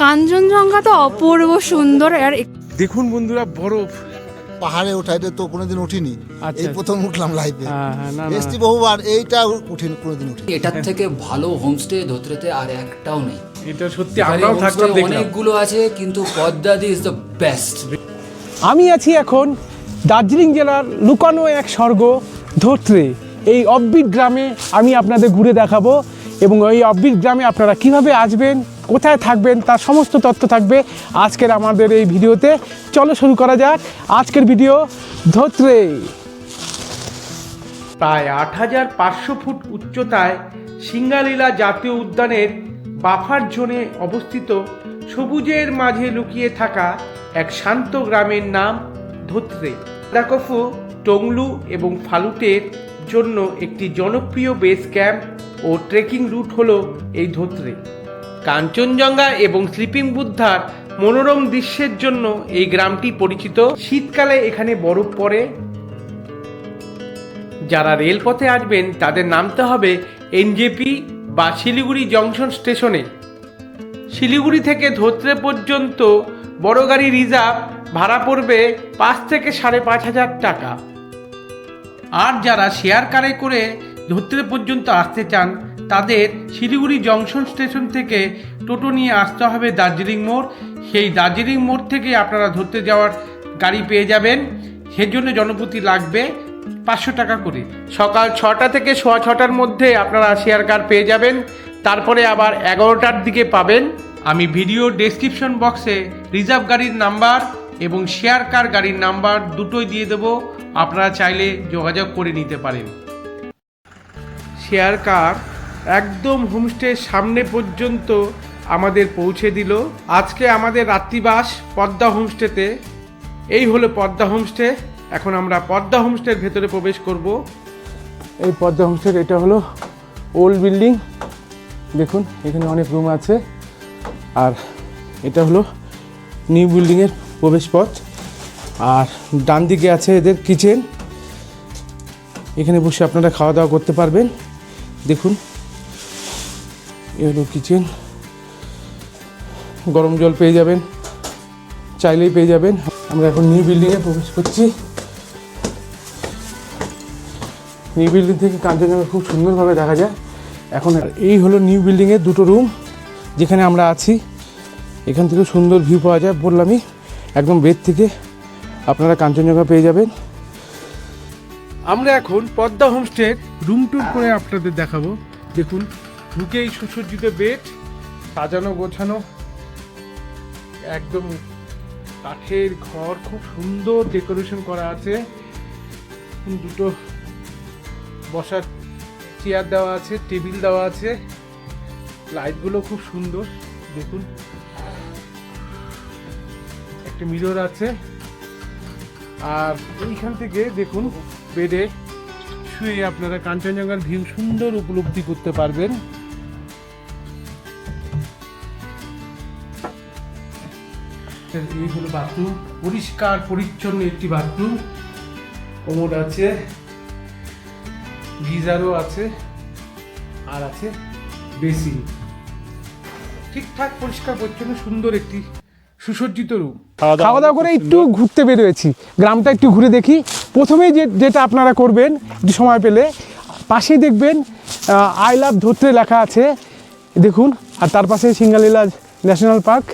কাঞ্চনজঙ্ঘা তো অপূর্ব সুন্দর। আর দেখুন বন্ধুরা, বরফ পাহাড়ে ওঠাইতে তো কোনোদিন উঠিনি, এই প্রথম উঠলাম লাইফে। না এসছি বহুবার, এইটা উঠিনি, কোনোদিন উঠি। এটার থেকে ভালো হোমস্টে ধোত্রেতে আর একটাও নেই। এটা সত্যি, আমরাও থাকলাম, দেখলাম অনেকগুলো আছে কিন্তু পদ্মাদি ইজ দ্য বেস্ট। আমি আছি এখন দার্জিলিং জেলার লুকানো এক স্বর্গ ধোত্রে। এই অব্বিট গ্রামে আমি আপনাদের ঘুরে দেখাবো এবং এই অব্বিট গ্রামে আপনারা কিভাবে আসবেন, কোথায় থাকবেন, তার সমস্ত তথ্য থাকবে আজকের আমাদের এই ভিডিওতে। চলো শুরু করা যাক আজকের ভিডিও ধোত্রে। প্রায় ৮৫০০ ফুট উচ্চতায় সিঙ্গালীলা জাতীয় উদ্যানের বাফার জোনে অবস্থিত সবুজের মাঝে লুকিয়ে থাকা এক শান্ত গ্রামের নাম ধোত্রে। লাদাখফু, টংলু এবং ফালুটের জন্য একটি জনপ্রিয় বেস ক্যাম্প ও ট্রেকিং রুট হলো এই ধোত্রে। কাঞ্চনজঙ্ঘা এবং স্লিপিং বুদ্ধার মনোরম দৃশ্যের জন্য এই গ্রামটি পরিচিত। শীতকালে এখানে বরফ পড়ে। যারা রেলপথে আসবেন তাদের নামতে হবে এনজেপি বা শিলিগুড়ি জংশন স্টেশনে। শিলিগুড়ি থেকে ধোত্রে পর্যন্ত বড় গাড়ি রিজার্ভ ভাড়া পড়বে ৫ থেকে ৫,৫০০ টাকা। আর যারা শেয়ার কারে করে ধোত্রে পর্যন্ত আসতে চান তাদের শিলিগুড়ি জংশন স্টেশন থেকে টোটো নিয়ে আসতে হবে দার্জিলিং মোড়। সেই দার্জিলিং মোড় থেকে আপনারা ধরতে যাওয়ার গাড়ি পেয়ে যাবেন। সেজন্য জনপ্রতি লাগবে ৫০০ টাকা করে। সকাল ৬টা থেকে সোয়া ৬টার মধ্যে আপনারা শেয়ার কার পেয়ে যাবেন, তারপরে আবার ১১টার দিকে পাবেন। আমি ভিডিও ডেসক্রিপশন বক্সে রিজার্ভ গাড়ির নাম্বার এবং শেয়ার কার গাড়ির নাম্বার দুটোই দিয়ে দেবো, আপনারা চাইলে যোগাযোগ করে নিতে পারেন। শেয়ার কার একদম হোমস্টের সামনে পর্যন্ত আমাদের পৌঁছে দিল। আজকে আমাদের রাত্রিবাস পদ্মা হোমস্টেতে। এই হলো পদ্মা হোমস্টে। এখন আমরা পদ্মা হোমস্টের ভেতরে প্রবেশ করব। এই পদ্মা হোমস্টে, এটা হলো ওল্ড বিল্ডিং। দেখুন এখানে অনেক রুম আছে। আর এটা হলো নিউ বিল্ডিংয়ের প্রবেশ পথ। আর ডান দিকে আছে এদের কিচেন। এখানে বসে আপনারা খাওয়া দাওয়া করতে পারবেন। দেখুন এ হলো কিচেন। গরম জল পেয়ে যাবেন, চাইলেই পেয়ে যাবেন। আমরা এখন নিউ বিল্ডিংয়ে প্রবেশ করছি। নিউ বিল্ডিং থেকে কাঞ্চনজঙ্ঘা খুব সুন্দরভাবে দেখা যায়। এখন এই হলো নিউ বিল্ডিংয়ের দুটো রুম যেখানে আমরা আছি। এখান থেকে সুন্দর ভিউ পাওয়া যায়, বললামই একদম বেড থেকে আপনারা কাঞ্চনজঙ্ঘা পেয়ে যাবেন। আমরা এখন পদ্মা হোমস্টের রুম ট্যুর করে আপনাদের দেখাবো। দেখুন ঢুকেই সুসজ্জিত বেড, সাজানো গোছানো, একদম কাঠের ঘর, খুব সুন্দর ডেকোরেশন করা আছে। দুটো বসার চেয়ার দেওয়া আছে, টেবিল দেওয়া আছে, লাইটগুলো খুব সুন্দর। দেখুন একটা মিরর আছে। আর এইখান থেকে দেখুন বেডে শুয়ে আপনারা কাঞ্চনজঙ্ঘার ভিউ সুন্দর উপলব্ধি করতে পারবেন। এই হলো বাথরুম, পরিষ্কার পরিচ্ছন্ন একটি বাথরুম। কোমোড আছে, গিজারও আছে, আর আছে বেসিন। ঠিকঠাক পরিষ্কার পরিচ্ছন্ন সুন্দর একটি সুসজ্জিত রুম। খাওয়া দাওয়া করে একটু ঘুরতে বেরোয়েছি, গ্রামটা একটু ঘুরে দেখি। প্রথমেই যেটা আপনারা করবেন, একটু সময় পেলে পাশেই দেখবেন আই লাভ ধোত্রে লেখা আছে, দেখুন। আর তার পাশে সিঙ্গালীলা ন্যাশনাল পার্ক।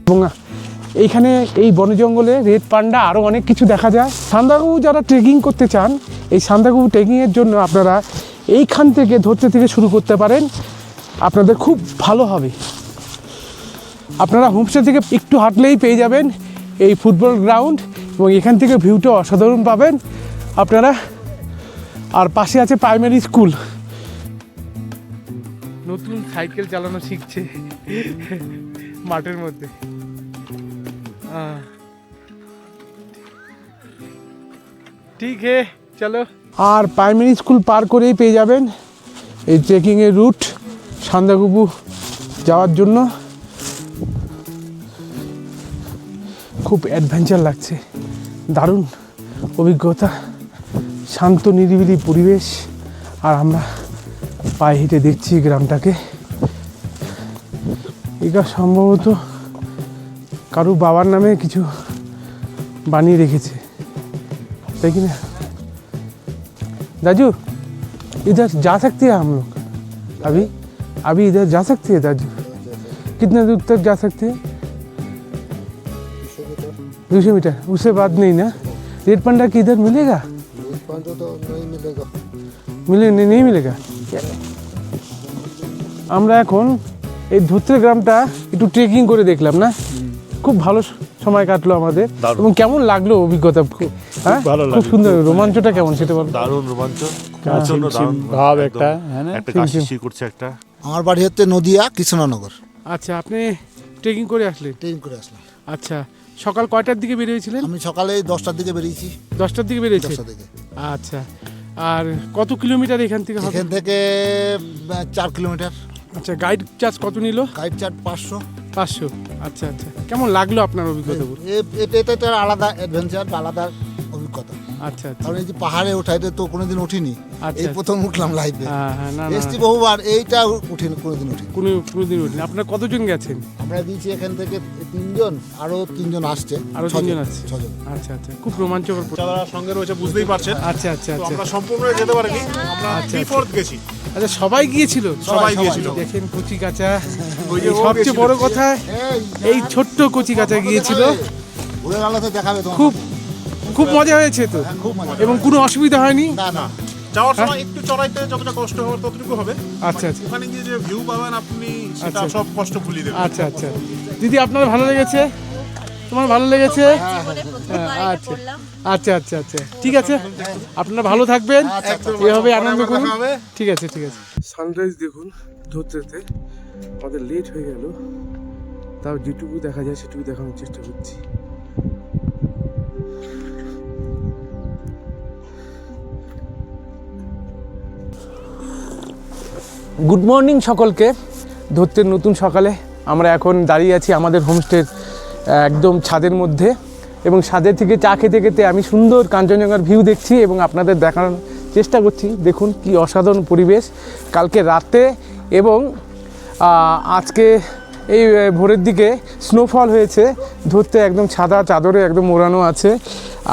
এবং এইখানে এই বন জঙ্গলে রেড পান্ডা আরও অনেক কিছু দেখা যায়। সান্দাকফু যারা ট্রেকিং করতে চান, এই সান্দাকফু ট্রেকিংয়ের জন্য আপনারা এইখান থেকে ধোত্রে থেকে শুরু করতে পারেন, আপনাদের খুব ভালো হবে। আপনারা হোমস্টে থেকে একটু হাঁটলেই পেয়ে যাবেন এই ফুটবল গ্রাউন্ড, এবং এখান থেকে ভিউটা অসাধারণ পাবেন আপনারা। আর পাশে আছে প্রাইমারি স্কুল। নতুন সাইকেল চালানো শিখছে মাঠের মধ্যে। ঠিক হে, চলো। আর প্রাইমারি স্কুল পার করেই পেয়ে যাবেন এই ট্রেকিংয়ের রুট সান্দাকফু যাওয়ার জন্য। খুব অ্যাডভেঞ্চার লাগছে, দারুণ অভিজ্ঞতা, শান্ত নিরিবিলি পরিবেশ। আর আমরা পায়ে হেঁটে দেখছি গ্রামটাকে। এটা সম্ভবত কারো বাবার নামে কিছু বানিয়ে রেখেছে, তাই কি না? दाजू इधर जा सकते हैं हम लोग? अभी इधर जा सकते हैं दाजू? कितने दूर तक जा सकते हैं? 200 मीटर। उससे बाद नहीं ना? रेड पांडा की इधर मिलेगा? रेड पांडा तो नहीं मिलेगा। नहीं मिलेगा। আমরা এখন এই ধুত্রে গ্রামটা একটু ট্রেকিং করে দেখলাম না, খুব ভালো সময় কাটলো আমাদের। এবং কেমন লাগলো অভিজ্ঞতা? হ্যাঁ, খুব সুন্দর। রোমাঞ্চটা কেমন সেটা বল। দারুণ রোমাঞ্চ, প্রচন্ড দারুণ ভাব একটা একটা কাশি করছে একটা। আমার বাড়ি হচ্ছে নদিয়া কৃষ্ণনগর। আচ্ছা, আপনি ট্রেকিং করে আসলেন? ট্রেন করে আসলাম। আচ্ছা, সকাল কয়টার দিকে বেরিয়েছিলেন? আমি সকালে 10টার দিকে বেরিয়েছি। 10টার দিকে বেরিয়েছি। 10টার দিকে। আচ্ছা, আর কত কিলোমিটার এখান থেকে হবে? এখান থেকে 4 কিলোমিটার। আচ্ছা, গাইড চার্জ কত নিল? Guide charge 500। 500। আচ্ছা আচ্ছা, কেমন লাগলো আপনার অভিজ্ঞতা? এটা একটা আলাদা অ্যাডভেঞ্চার, আলাদা অভিজ্ঞতা। আচ্ছা আচ্ছা, কারণ এই যে পাহাড়ে ওঠাইতে তো কোনোদিন উঠিনি, এই প্রথম উঠলাম লাইফে। হ্যাঁ, না না, এসছি বহুবার, এইটা উঠিনি, কোনোদিন উঠিনি। কোনোদিন উঠিনি। আপনারা কতজন গেছেন? আমরা দিয়েছি এখান থেকে 3 জন, আরো 3 জন আসছে। আরো 3 জন আছে। 6 জন। আচ্ছা আচ্ছা, খুব রোমাঞ্চকর। যারা সঙ্গে রয়েছে বুঝতেই পারছেন। আচ্ছা আচ্ছা তো আচ্ছা, আমরা সম্পূর্ণ যেতে পারিনি, আমরা আচ্ছা, 3/4 গেছি। আচ্ছা, সবাই গিয়েছিল? সবাই গিয়েছিল। দেখেন কচি কাঁচা, ওই যে ও সবচেয়ে গেছিল। বড় কথা এই ছোট্ট কচি কাঁচা গিয়েছিল। ভোরের আলোতে দেখাবে তোমার। খুব মজা হয়েছে তো, খুব মজা। এবং কোনো অসুবিধা হয়নি? না না, যাওয়ার সময় একটু চড়াইতে যতটা কষ্ট হবে ততটুকু হবে। আচ্ছা আচ্ছা ওখানে গিয়ে যে ভিউ পাবেন আপনি, সেটা আচ্ছা। সব কষ্ট ভুলিয়ে দেবে। আচ্ছা আচ্ছা। দিদি, আপনার ভালো লেগেছে? তোমার ভালো লেগেছে? আচ্ছা আচ্ছা আচ্ছা আচ্ছা, ঠিক আছে, আপনারা ভালো থাকবেন, এভাবে আনন্দ করুন। ঠিক আছে ঠিক আছে। সানরাইজ দেখুন ধরতে, আমাদের লেট হয়ে গেল, তাও যেটুকু দেখা যায় সেটুকু দেখানোর চেষ্টা করছি। গুড মর্নিং সকলকে। ধরতের নতুন সকালে আমরা এখন দাঁড়িয়ে আছি আমাদের হোমস্টের একদম ছাদের মধ্যে, এবং ছাদের থেকে চা খেতে খেতে আমি সুন্দর কাঞ্চনজঙ্ঘার ভিউ দেখছি এবং আপনাদের দেখানোর চেষ্টা করছি। দেখুন কি অসাধারণ পরিবেশ কালকে রাতে, এবং আজকে এই ভোরের দিকে স্নোফল হয়েছে। ধরতে একদম সাদা চাদরে একদম মোড়ানো আছে।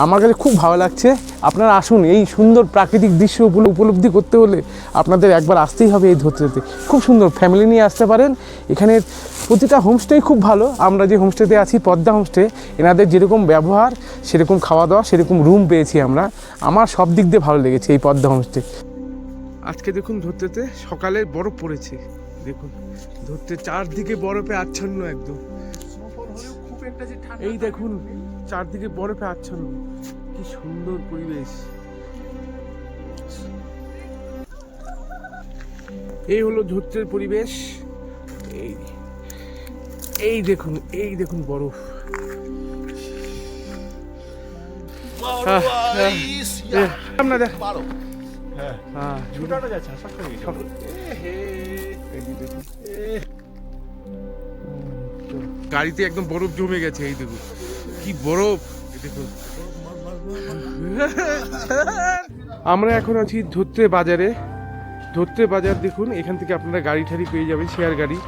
আমার কাছে খুব ভালো লাগছে। আপনারা আসুন, এই সুন্দর প্রাকৃতিক দৃশ্য উপলব্ধি করতে হলে আপনাদের একবার আসতেই হবে এই ধরতে। খুব সুন্দর, ফ্যামিলি নিয়ে আসতে পারেন। এখানে প্রতিটা হোমস্টেই খুব ভালো। আমরা যে হোমস্টেতে আছি পদ্মা হোমস্টে, এনাদের যেরকম ব্যবহার সেরকম খাওয়া দাওয়া সেরকম রুম পেয়েছি আমরা। আমার সব দিক দিয়ে ভালো লেগেছে এই পদ্মা হোমস্টে। আজকে দেখুন ধরতেতে সকালে বরফ পড়েছে, দেখুন ধরতে চারদিকে বরফে আচ্ছন্ন একদম। এই দেখুন চারদিকে বরফে আচ্ছন্ন, কি সুন্দর পরিবেশ। এই হলো ধরতের পরিবেশ। এই দেখুন বরফ। আমরা দেখ গাড়িতে একদম বরফ জমে গেছে। এই দেখুন কি বরফ, দেখুন। আমরা এখন আছি ধরতে বাজারে। ধরতে বাজার দেখুন, এখান থেকে আপনারা গাড়ি ঠাড়ি পেয়ে যাবেন, শেয়ার গাড়ি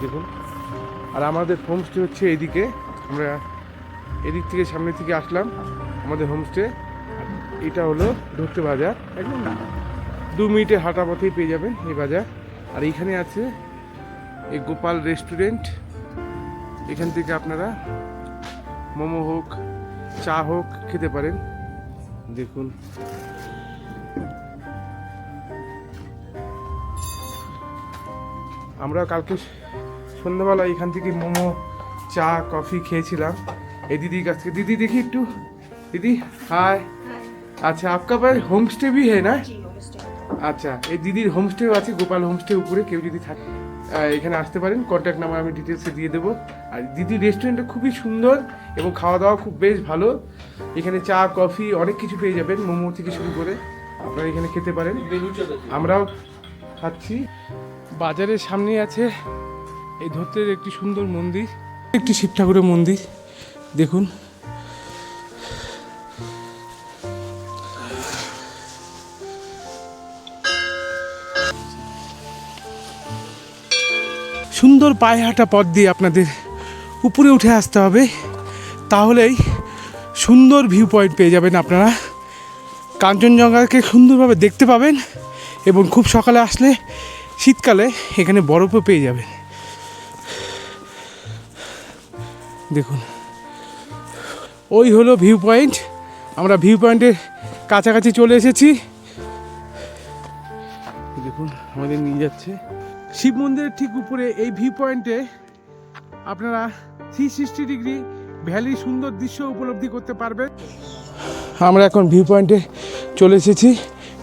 দেখুন। আর আমাদের হোমস্টে হচ্ছে এদিকে, আমরা এদিক থেকে সামনে থেকে আসলাম আমাদের হোমস্টে। এটা হলো ধরতে বাজার, একদম 2 মিনিটের হাঁটা পথেই পেয়ে যাবেন এই বাজার। আর এইখানে আছে এই গোপাল রেস্টুরেন্ট, এখান থেকে আপনারা মোমো হোক চা হোক খেতে পারেন। দেখুন আমরা কালকে সন্ধ্যাবেলা এখান থেকে মোমো চা কফি খেয়েছিলাম এই দিদির কাছ থেকে। দিদি দেখি একটু, दीदी हाय। अच्छा आपका पास होम स्टे भी है ना? আচ্ছা, এই দিদির হোমস্টেও আছে, গোপাল হোমস্টে উপরে। কেউ যদি থাকে এখানে আসতে পারেন, কন্ট্যাক্ট নাম্বার আমি ডিটেলসে দিয়ে দেবো। আর দিদির রেস্টুরেন্টটা খুবই সুন্দর এবং খাওয়া দাওয়া খুব বেশ ভালো। এখানে চা কফি অনেক কিছু পেয়ে যাবেন, মোমো থেকে শুরু করে আপনারা এখানে খেতে পারেন। আমরাও খাচ্ছি। বাজারের সামনে আছে এই ধরতের একটি সুন্দর মন্দির, একটি শিব ঠাকুরের মন্দির দেখুন। সুন্দর পায়ে হাঁটা পথ দিয়ে আপনাদের উপরে উঠে আসতে হবে, তাহলেই সুন্দর ভিউ পয়েন্ট পেয়ে যাবেন আপনারা। কাঞ্চনজঙ্ঘাকে সুন্দরভাবে দেখতে পাবেন এবং খুব সকালে আসলে শীতকালে এখানে বরফও পেয়ে যাবেন। দেখুন, ওই হলো ভিউ পয়েন্ট। আমরা ভিউ পয়েন্টের কাছাকাছি চলে এসেছি। দেখুন আমাদের নিয়ে যাচ্ছে শিব মন্দিরের ঠিক উপরে। এই ভিউ পয়েন্টে আপনারা 360 ডিগ্রি ভ্যালির সুন্দর দৃশ্য উপলব্ধি করতে পারবেন। আমরা এখন ভিউ পয়েন্টে চলে এসেছি।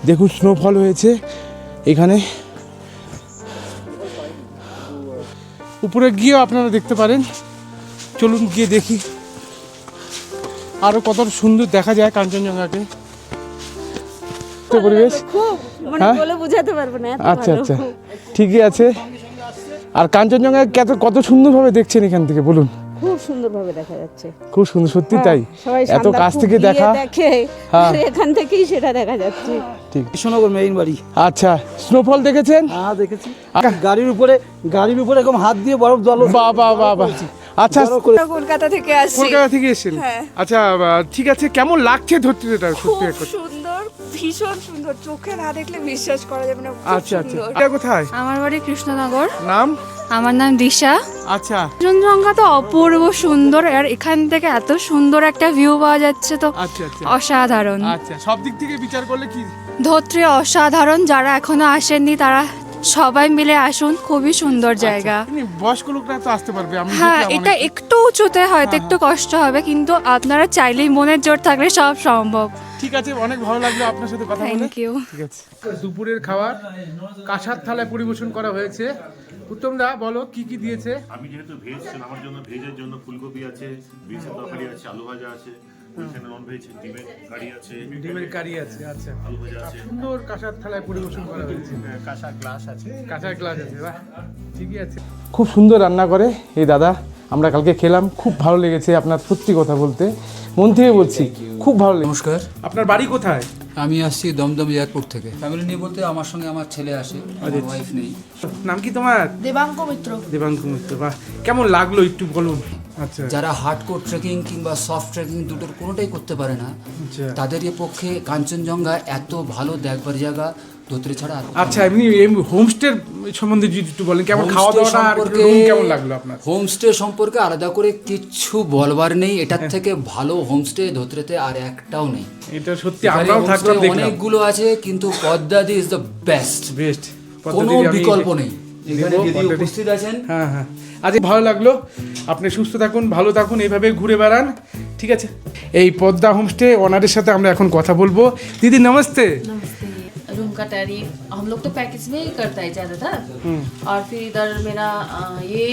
দেখুন স্নোফল হয়েছে এখানে, উপরে গিয়েও আপনারা দেখতে পারেন। চলুন গিয়ে দেখি আরও কত সুন্দর দেখা যায় কাঞ্চনজঙ্ঘাকে। পরিবেশ খুব মানে হ্যাঁ? বলে বোঝাতে পারবো না, এত আচ্ছা ভালো। আচ্ছা, ঠিকই আছে। আর কাঞ্চনজঙ্ঘা কত সুন্দরভাবে দেখছেন এখান থেকে বলুন? খুব সুন্দরভাবে দেখা যাচ্ছে। খুব সুন্দর, সত্যি তাই। সবাই এত কাছ থেকে দেখা, দেখে হ্যাঁ। আর এখান থেকেই সেটা দেখা যাচ্ছে। ঠিক। কৃষ্ণনগর মেইন বাড়ি। আচ্ছা, স্নোফল দেখেছেন? হ্যাঁ দেখেছি, গাড়ির উপরে এরকম হাত দিয়ে বরফ জল। বাবা বাবা, আচ্ছা কলকাতা থেকে আসছি। কলকাতা থেকে এসেছেন? হ্যাঁ। আচ্ছা ঠিক আছে, কেমন লাগছে ধরতে এটা? খুব সত্যি এক কথা। সুন্দর, ভীষণ সুন্দর, চোখে না দেখলে বিশ্বাস করা যাবে না। খুব আচ্ছা আচ্ছা, সুন্দর। এটা কোথায়? আমার বাড়ি কৃষ্ণনগর। নাম? আমার নাম দিশা। আচ্ছা কাঞ্চনজঙ্ঘা তো অপূর্ব সুন্দর, আর এখান থেকে এত সুন্দর একটা ভিউ পাওয়া যাচ্ছে তো আচ্ছা আচ্ছা অসাধারণ। আচ্ছা, সব দিক থেকে বিচার করলে কি? ধত্রে অসাধারণ। যারা এখনো আসেননি তারা সবাই মিলে আসুন, খুবই সুন্দর জায়গা। আপনি বয়স্ক লোকরা তো আসতে পারবে। আমি হ্যাঁ, দেখলাম এটা অনেক- একটু উঁচুতে হয়তো একটু কষ্ট হবে, কিন্তু আপনারা চাইলেই মনের জোর থাকলে সব সম্ভব। ঠিক আছে, অনেক ভালো লাগলো আপনার সাথে কথা বলে। Thank you. ঠিক আছে। দুপুরের খাবার কাঁসার থালায় পরিবেশন করা হয়েছে। উত্তম দা বলো কি কি দিয়েছে? আমি যেহেতু ভেজ আমার জন্য ভেজের জন্য ফুলকপি আছে, বিনসের তরকারি আছে, আলু ভাজা আছে, ওইখানে নন ভেজ ডিমের কারি আছে, ডিমের কারি আছে। আচ্ছা, আলু ভাজা আছে, সুন্দর কাঁসার থালায় পরিবেশন করা হয়েছে। কাঁচা গ্লাস আছে। কাঁচার গ্লাস আছে, বাহ, ঠিকই আছে। খুব সুন্দর রান্না করে এই দাদা, আমরা কালকে খেলাম, খুব ভালো লেগেছে। আপনার সত্যি কথা বলতে মন থেকে বলছি, খুব ভালো লেগেছে। নমস্কার, আপনার বাড়ি কোথায়? আমি আসছি দমদম এয়ারপোর্ট থেকে। ফ্যামিলি নিয়ে বলতে আমার সঙ্গে আমার ছেলে আসে, আমার ওয়াইফ নেই। নাম কি তোমার? দেবাঙ্ক মিত্র। দেবাঙ্ক মিত্র, বাহ, কেমন লাগলো একটু বলুন। আচ্ছা যারা হার্ডকোর ট্রেকিং কিংবা সফট ট্রেকিং দুটোর কোনোটাই করতে পারে না, আচ্ছা তাদের পক্ষে কাঞ্চনজঙ্ঘা এত ভালো দেখবার জায়গা ধোত্রে ছাড়া আর কোথাও আচ্ছা, এমনি হোমস্টে সম্বন্ধে যদি একটু বলেন, কেমন খাওয়া দাওয়াটা আর room কেমন লাগলো আপনার? হোমস্টে সম্পর্কে আলাদা করে কিচ্ছু বলবার নেই। এটার থেকে ভালো হোমস্টে ধোত্রেতে আর একটাও নেই। এটা সত্যি, এখানে আমরাও থাকলাম, homestay দেখলাম, অনেকগুলো আছে, কিন্তু পদ্মাদি ইজ দ্য বেস্ট। বেস্ট, কোনো বিকল্প নেই। এখানে দিদি পদ্মাদি। উপস্থিত আছেন। হ্যাঁ হ্যাঁ, আজ ভালো লাগলো। আপনি সুস্থ থাকুন, ভালো থাকুন, এইভাবে ঘুরে বেড়ান, ঠিক আছে? এই পদ্মা হোমস্টে ওনারের সাথে আমরা এখন কথা বলবো। দিদি নমস্তে। नमस्ते। रूम का टैरिफ हम लोग तो पैकेज में ही करता है ज़्यादातर। और फिर इधर मेरा ये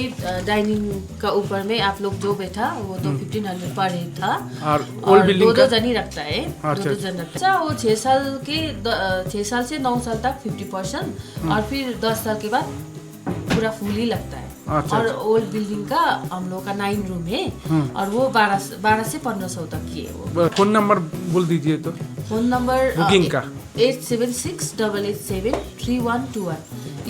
डाइनिंग का ऊपर में आप लोग जो बैठा वो तो 1500 पर हेड था। और और ओल्ड बिल्डिंग दो का? जन ही रखता है, अच्छा, दो जन रखता है। वो 6 साल से 9 साल तक 50% और फिर 10 साल के बाद पूरा फुल ही लगता है। अच्छा, और ओल्ड बिल्डिंग का हम लोग का 9 रूम है और वो 12 से 1500 तक की है। वो फोन नंबर बोल दीजिए तो। फोन नंबर बुकिंग का 8768883121।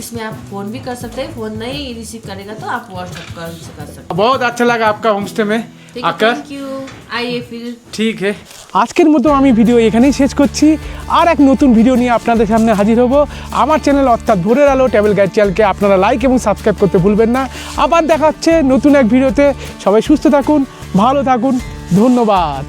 इसमें आप फोन भी कर सकते हैं, फोन नहीं रिसीव करेगा तो आप व्हाट्सएप कर सकते हैं। बहुत अच्छा लगा आपका होमस्टे में ठीक है, आकर। Thank you. आइए फिर। ঠিক है, আজকের মতো আমি ভিডিও এখানেই শেষ করছি। আর এক নতুন ভিডিও নিয়ে আপনাদের সামনে হাজির হব। আমার চ্যানেল অর্থাৎ ভোরের আলো ট্রাভেল গাইড চ্যানেলকে আপনারা লাইক এবং সাবস্ক্রাইব করতে ভুলবেন না। আবার দেখা হচ্ছে নতুন এক ভিডিওতে। সবাই সুস্থ থাকুন, ভালো থাকুন, ধন্যবাদ।